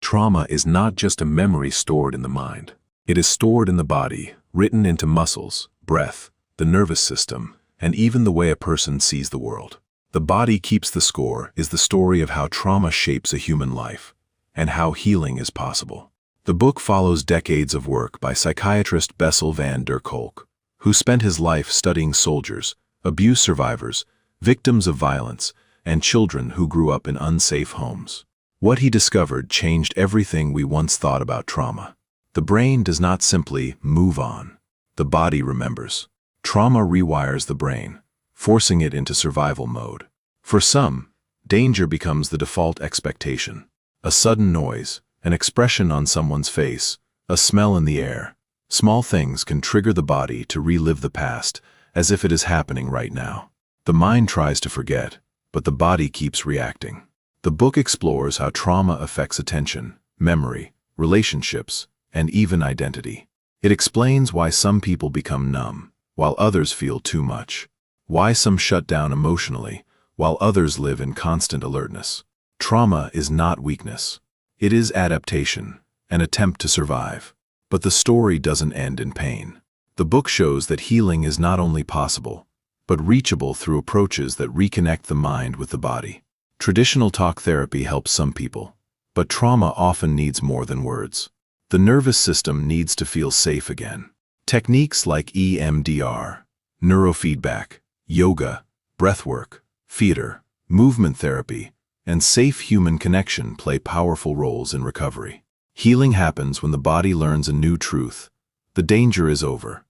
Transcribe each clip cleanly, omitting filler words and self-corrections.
Trauma is not just a memory stored in the mind. It is stored in the body, written into muscles, breath, the nervous system, and even the way a person sees the world. The Body Keeps the Score is the story of how trauma shapes a human life, and how healing is possible. The book follows decades of work by psychiatrist Bessel van der Kolk, who spent his life studying soldiers, abuse survivors, victims of violence, and children who grew up in unsafe homes. What he discovered changed everything we once thought about trauma. The brain does not simply move on. The body remembers. Trauma rewires the brain, forcing it into survival mode. For some, danger becomes the default expectation. A sudden noise, an expression on someone's face, a smell in the air. Small things can trigger the body to relive the past as if it is happening right now. The mind tries to forget, but the body keeps reacting. The book explores how trauma affects attention, memory, relationships, and even identity. It explains why some people become numb, while others feel too much. Why some shut down emotionally, while others live in constant alertness. Trauma is not weakness. It is adaptation, an attempt to survive. But the story doesn't end in pain. The book shows that healing is not only possible, but reachable through approaches that reconnect the mind with the body. Traditional talk therapy helps some people, but trauma often needs more than words. The nervous system needs to feel safe again. Techniques like EMDR, neurofeedback, yoga, breathwork, theater, movement therapy, and safe human connection play powerful roles in recovery. Healing happens when the body learns a new truth. The danger is over.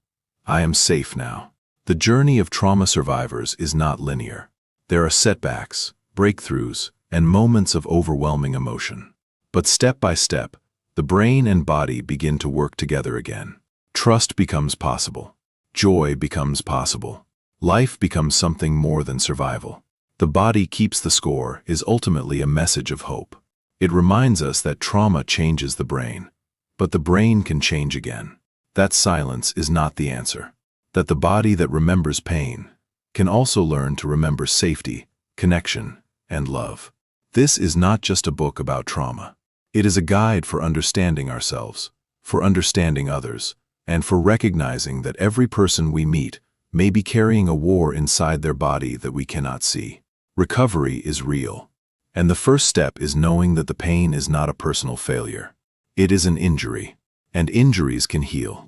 I am safe now. The journey of trauma survivors is not linear. There are setbacks, breakthroughs, and moments of overwhelming emotion. But step by step, the brain and body begin to work together again. Trust becomes possible. Joy becomes possible. Life becomes something more than survival. The Body Keeps the Score is ultimately a message of hope. It reminds us that trauma changes the brain, but the brain can change again. That silence is not the answer. That the body that remembers pain can also learn to remember safety, connection, and love. This is not just a book about trauma. It is a guide for understanding ourselves, for understanding others, and for recognizing that every person we meet may be carrying a war inside their body that we cannot see. Recovery is real, and the first step is knowing that the pain is not a personal failure. It is an injury, and injuries can heal.